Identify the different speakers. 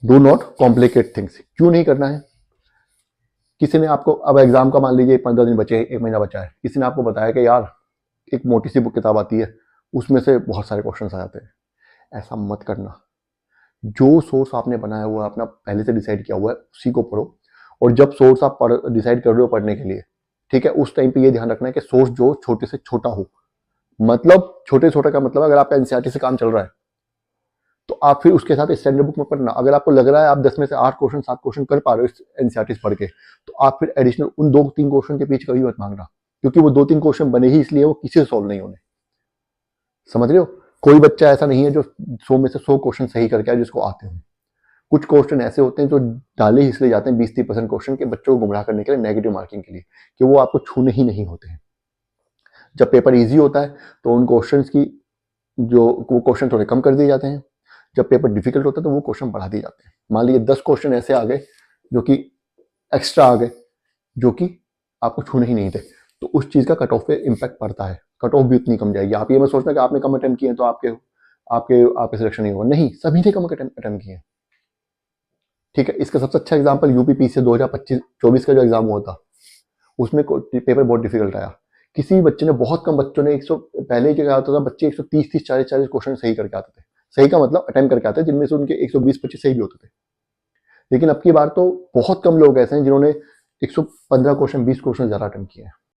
Speaker 1: Do not complicate things. क्यों नहीं करना है? किसी ने आपको, अब एग्जाम का मान लीजिए 15 दिन बचे, 1 महीना बचा है, किसी ने आपको बताया कि यार एक मोटी सी बुक किताब आती है, उसमें से बहुत सारे क्वेश्चन आ जाते हैं। ऐसा मत करना। जो सोर्स आपने बनाया हुआ है, अपना पहले से डिसाइड किया हुआ है, उसी को पढ़ो। और जब सोर्स आप डिसाइड कर रहे हो पढ़ने के लिए, ठीक है, उस टाइम पे ये ध्यान रखना है कि सोर्स जो छोटे से छोटा हो। मतलब छोटे छोटे का मतलब, अगर आपका एनसीईआरटी से काम चल रहा है तो आप फिर उसके साथ स्टैंडर्ड बुक में पढ़ना। अगर आपको लग रहा है आप 10 में से 8 क्वेश्चन 7 क्वेश्चन कर पा रहे हो एनसीईआरटी से पढ़ के, तो आप फिर एडिशनल उन 2-3 क्वेश्चन के पीछे कभी मत मांगना, क्योंकि वो 2-3 क्वेश्चन बने ही इसलिए, वो किसी से सॉल्व नहीं होने। समझ रहे हो? कोई बच्चा ऐसा नहीं है जो 100 में से 100 क्वेश्चन सही करके आए जिसको आते हो। कुछ क्वेश्चन ऐसे होते हैं जो डाले ही इसलिए जाते हैं 20-30% क्वेश्चन के, बच्चों को गुमराह करने के लिए, नेगेटिव मार्किंग के लिए, कि वो आपको छूने ही नहीं होते हैं। जब पेपर इजी होता है तो उन क्वेश्चंस की जो वो क्वेश्चन थोड़े कम कर दिए जाते हैं। जब पेपर डिफिकल्ट होता है तो वो क्वेश्चन बढ़ा दिए जाते हैं। मान लीजिए 10 क्वेश्चन ऐसे आ गए जो कि एक्स्ट्रा आ गए, जो कि आपको छूने ही नहीं थे, तो उस चीज का कट ऑफ पे इम्पैक्ट पड़ता है। कट ऑफ भी उतनी कम जाएगी। आप ये मत सोचना कि आपने कम अटेम्प्ट किए हैं तो आपके आपके आपके सिलेक्शन नहीं होगा। नहीं, सभी ने कम अटेम्प्ट किए हैं। ठीक है, इसका सबसे अच्छा एग्जाम्पल यूपीपीसी से 2025-24 का जो एग्जाम हुआ था, उसमें पेपर बहुत डिफिकल्ट आया। किसी बच्चे ने, बहुत कम बच्चों ने 100, पहले क्या होता था, बच्चे 130-30 40-40 क्वेश्चन सही करके आते थे। सही का मतलब अटेम्प्ट करके आते थे, जिनमें से उनके 120-25 सही भी होते थे। लेकिन अब की बार तो बहुत कम लोग ऐसे हैं जिन्होंने 115 क्वेश्चन 20 क्वेश्चन ज्यादा अटेम्प्ट किए हैं।